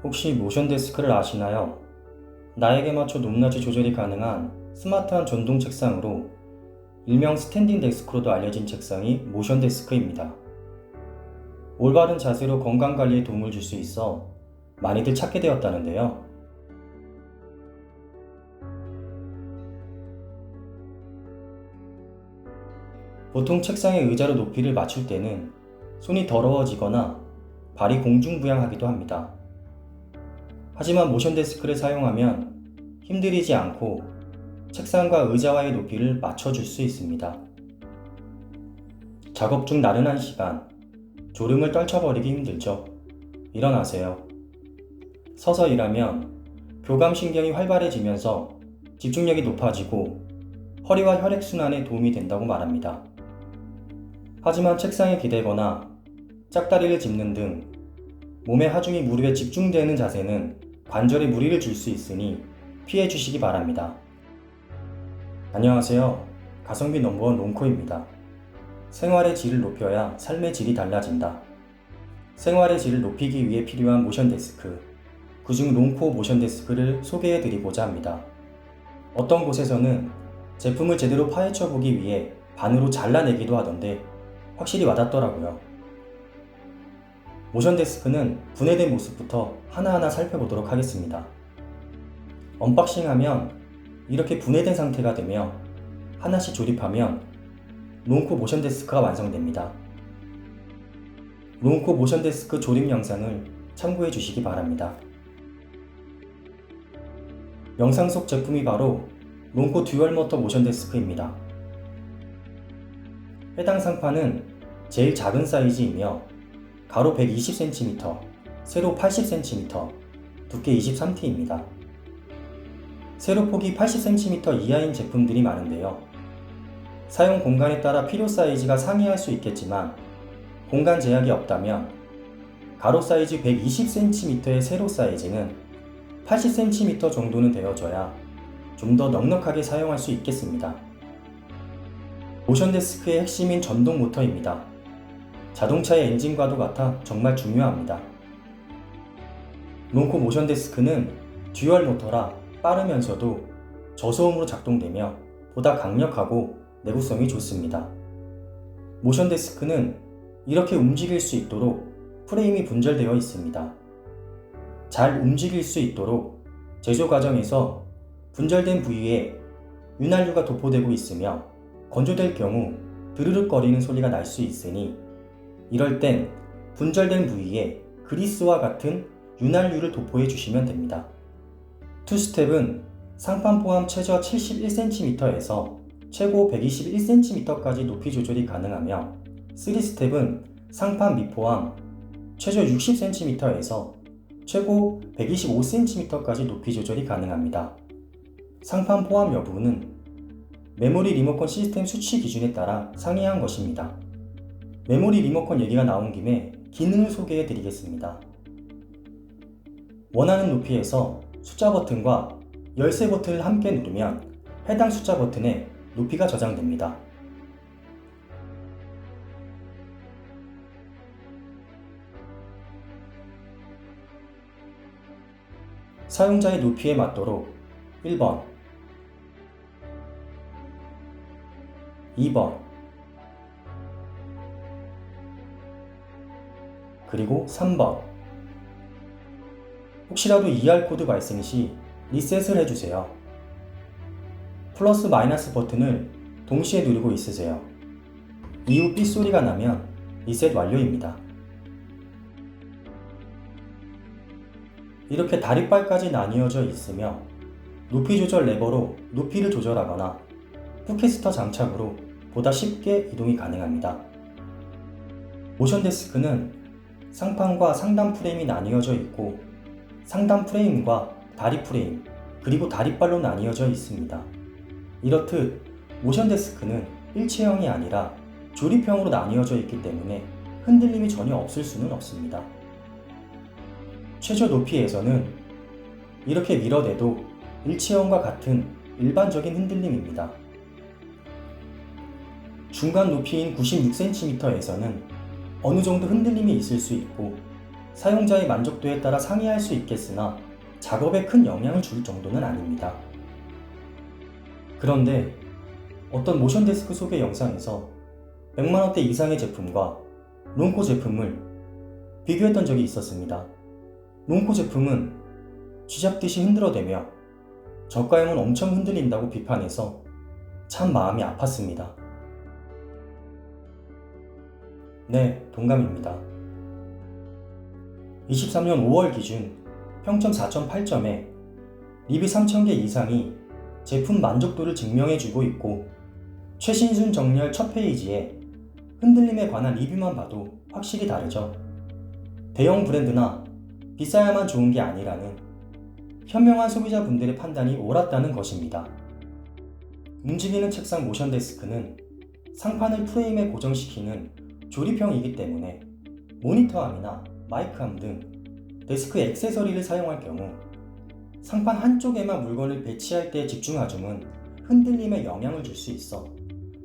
혹시 모션 데스크를 아시나요? 나에게 맞춰 높낮이 조절이 가능한 스마트한 전동 책상으로 일명 스탠딩 데스크로도 알려진 책상이 모션 데스크입니다. 올바른 자세로 건강 관리에 도움을 줄 수 있어 많이들 찾게 되었다는데요. 보통 책상의 의자로 높이를 맞출 때는 손이 더러워지거나 발이 공중부양하기도 합니다. 하지만 모션 데스크를 사용하면 힘들이지 않고 책상과 의자와의 높이를 맞춰줄 수 있습니다. 작업 중 나른한 시간, 졸음을 떨쳐버리기 힘들죠? 일어나세요. 서서 일하면 교감신경이 활발해지면서 집중력이 높아지고 허리와 혈액순환에 도움이 된다고 말합니다. 하지만 책상에 기대거나 짝다리를 짚는 등 몸의 하중이 무릎에 집중되는 자세는 관절에 무리를 줄 수 있으니 피해 주시기 바랍니다. 안녕하세요. 가성비 넘버원 롱코입니다. 생활의 질을 높여야 삶의 질이 달라진다. 생활의 질을 높이기 위해 필요한 모션 데스크, 그중 롱코 모션 데스크를 소개해 드리고자 합니다. 어떤 곳에서는 제품을 제대로 파헤쳐 보기 위해 반으로 잘라내기도 하던데 확실히 와닿더라고요. 모션 데스크는 분해된 모습부터 하나하나 살펴보도록 하겠습니다. 언박싱하면 이렇게 분해된 상태가 되며 하나씩 조립하면 롱코 모션 데스크가 완성됩니다. 롱코 모션 데스크 조립 영상을 참고해 주시기 바랍니다. 영상 속 제품이 바로 롱코 듀얼 모터 모션 데스크입니다. 해당 상판은 제일 작은 사이즈이며 가로 120cm, 세로 80cm, 두께 23T입니다. 세로 폭이 80cm 이하인 제품들이 많은데요. 사용 공간에 따라 필요 사이즈가 상이할 수 있겠지만 공간 제약이 없다면 가로 사이즈 120cm의 세로 사이즈는 80cm 정도는 되어줘야 좀 더 넉넉하게 사용할 수 있겠습니다. 모션 데스크의 핵심인 전동 모터입니다. 자동차의 엔진과도 같아 정말 중요합니다. 롱코 모션 데스크는 듀얼 모터라 빠르면서도 저소음으로 작동되며 보다 강력하고 내구성이 좋습니다. 모션 데스크는 이렇게 움직일 수 있도록 프레임이 분절되어 있습니다. 잘 움직일 수 있도록 제조 과정에서 분절된 부위에 윤활유가 도포되고 있으며 건조될 경우 드르륵거리는 소리가 날 수 있으니 이럴 땐 분절된 부위에 그리스와 같은 윤활유를 도포해 주시면 됩니다. 투스텝은 상판 포함 최저 71cm에서 최고 121cm까지 높이 조절이 가능하며 3스텝은 상판 미포함 최저 60cm에서 최고 125cm까지 높이 조절이 가능합니다. 상판 포함 여부는 메모리 리모컨 시스템 수치 기준에 따라 상이한 것입니다. 메모리 리모컨 얘기가 나온 김에 기능을 소개해 드리겠습니다. 원하는 높이에서 숫자 버튼과 열쇠 버튼을 함께 누르면 해당 숫자 버튼에 높이가 저장됩니다. 사용자의 높이에 맞도록 1번, 2번, 그리고 3번. 혹시라도 ER코드 발생 시 리셋을 해주세요. 플러스 마이너스 버튼을 동시에 누르고 있으세요. 이후 삐소리가 나면 리셋 완료입니다. 이렇게 다리빨까지 나뉘어져 있으며 높이 조절 레버로 높이를 조절하거나 푸캐스터 장착으로 보다 쉽게 이동이 가능합니다. 모션 데스크는 상판과 상단 프레임이 나뉘어져 있고 상단 프레임과 다리 프레임 그리고 다리빨로 나뉘어져 있습니다. 이렇듯 모션 데스크는 일체형이 아니라 조립형으로 나뉘어져 있기 때문에 흔들림이 전혀 없을 수는 없습니다. 최저 높이에서는 이렇게 밀어내도 일체형과 같은 일반적인 흔들림입니다. 중간 높이인 96cm에서는 어느 정도 흔들림이 있을 수 있고 사용자의 만족도에 따라 상이할 수 있겠으나 작업에 큰 영향을 줄 정도는 아닙니다. 그런데 어떤 모션 데스크 소개 영상에서 100만원대 이상의 제품과 론코 제품을 비교했던 적이 있었습니다. 론코 제품은 쥐잡듯이 흔들어대며 저가형은 엄청 흔들린다고 비판해서 참 마음이 아팠습니다. 네, 동감입니다. 23년 5월 기준 평점 4.8점에 리뷰 3,000개 이상이 제품 만족도를 증명해주고 있고, 최신순 정렬 첫 페이지에 흔들림에 관한 리뷰만 봐도 확실히 다르죠. 대형 브랜드나 비싸야만 좋은 게 아니라는 현명한 소비자분들의 판단이 옳았다는 것입니다. 움직이는 책상 모션 데스크는 상판을 프레임에 고정시키는 조립형이기 때문에 모니터암이나 마이크암 등 데스크 액세서리를 사용할 경우 상판 한쪽에만 물건을 배치할 때의 집중하중은 흔들림에 영향을 줄 수 있어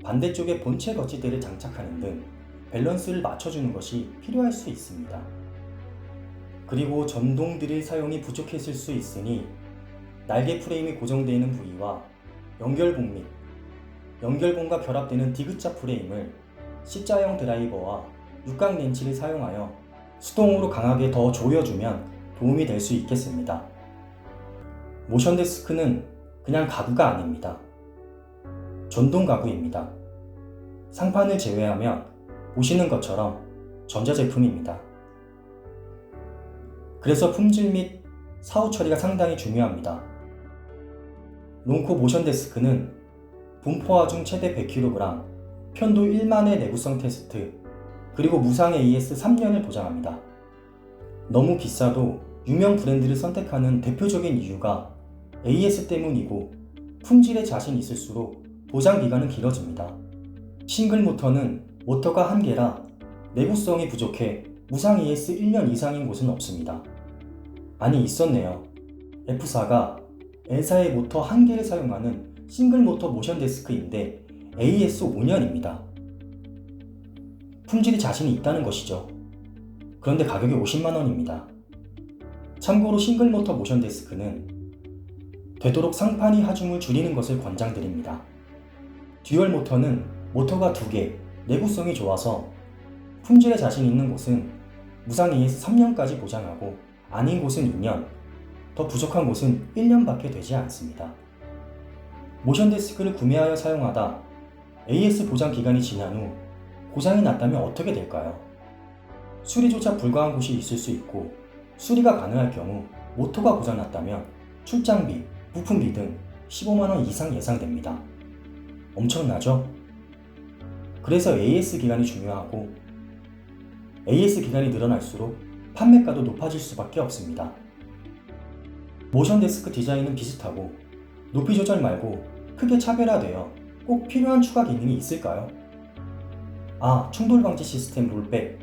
반대쪽에 본체 거치대를 장착하는 등 밸런스를 맞춰주는 것이 필요할 수 있습니다. 그리고 전동 드릴 사용이 부족했을 수 있으니 날개 프레임이 고정되는 부위와 연결봉 및 연결봉과 결합되는 디귿자 프레임을 C자형 드라이버와 육각 렌치를 사용하여 수동으로 강하게 더 조여주면 도움이 될 수 있겠습니다. 모션 데스크는 그냥 가구가 아닙니다. 전동 가구입니다. 상판을 제외하면 보시는 것처럼 전자제품입니다. 그래서 품질 및 사후 처리가 상당히 중요합니다. 론코 모션 데스크는 분포 하중 최대 100kg, 편도 1만의 내구성 테스트, 그리고 무상 AS 3년을 보장합니다. 너무 비싸도 유명 브랜드를 선택하는 대표적인 이유가 AS 때문이고, 품질에 자신이 있을수록 보장 기간은 길어집니다. 싱글 모터는 모터가 한 개라 내구성이 부족해 무상 AS 1년 이상인 곳은 없습니다. 아니, 있었네요. F사가 L사의 모터 한 개를 사용하는 싱글 모터 모션 데스크인데 AS 5년입니다. 품질이 자신이 있다는 것이죠. 그런데 가격이 50만원입니다. 참고로 싱글 모터 모션 데스크는 되도록 상판이 하중을 줄이는 것을 권장드립니다. 듀얼 모터는 모터가 2개, 내구성이 좋아서 품질에 자신 있는 곳은 무상 AS 3년까지 보장하고 아닌 곳은 2년, 더 부족한 곳은 1년밖에 되지 않습니다. 모션 데스크를 구매하여 사용하다 AS 보장 기간이 지난 후 고장이 났다면 어떻게 될까요? 수리조차 불가한 곳이 있을 수 있고, 수리가 가능할 경우 모터가 고장났다면 출장비, 부품비 등 15만원 이상 예상됩니다. 엄청나죠? 그래서 AS 기간이 중요하고, AS 기간이 늘어날수록 판매가도 높아질 수밖에 없습니다. 모션 데스크 디자인은 비슷하고 높이 조절 말고 크게 차별화되어 꼭 필요한 추가 기능이 있을까요? 충돌 방지 시스템 롤백.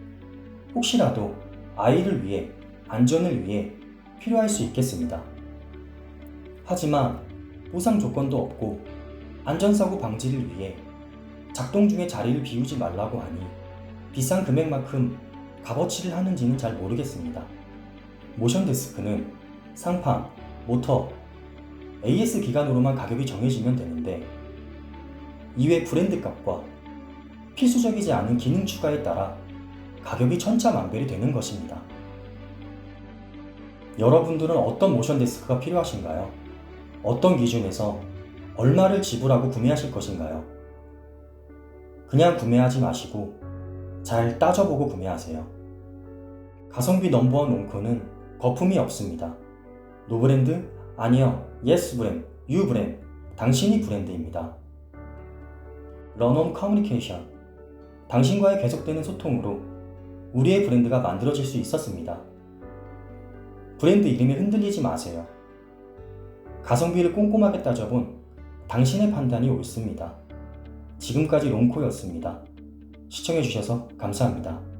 혹시라도 아이를 위해, 안전을 위해 필요할 수 있겠습니다. 하지만 보상 조건도 없고 안전사고 방지를 위해 작동 중에 자리를 비우지 말라고 하니 비싼 금액만큼 값어치를 하는지는 잘 모르겠습니다. 모션 데스크는 상판, 모터, AS 기간으로만 가격이 정해지면 되는데, 이외 브랜드 값과 필수적이지 않은 기능 추가에 따라 가격이 천차만별이 되는 것입니다. 여러분들은 어떤 모션 데스크가 필요하신가요? 어떤 기준에서 얼마를 지불하고 구매하실 것인가요? 그냥 구매하지 마시고 잘 따져보고 구매하세요. 가성비 넘버원 론코는 거품이 없습니다. 노브랜드? 아니요. 예스 브랜드, 유 브랜드, 당신이 브랜드입니다. 런온 커뮤니케이션. 당신과의 계속되는 소통으로 우리의 브랜드가 만들어질 수 있었습니다. 브랜드 이름에 흔들리지 마세요. 가성비를 꼼꼼하게 따져본 당신의 판단이 옳습니다. 지금까지 론코였습니다. 시청해주셔서 감사합니다.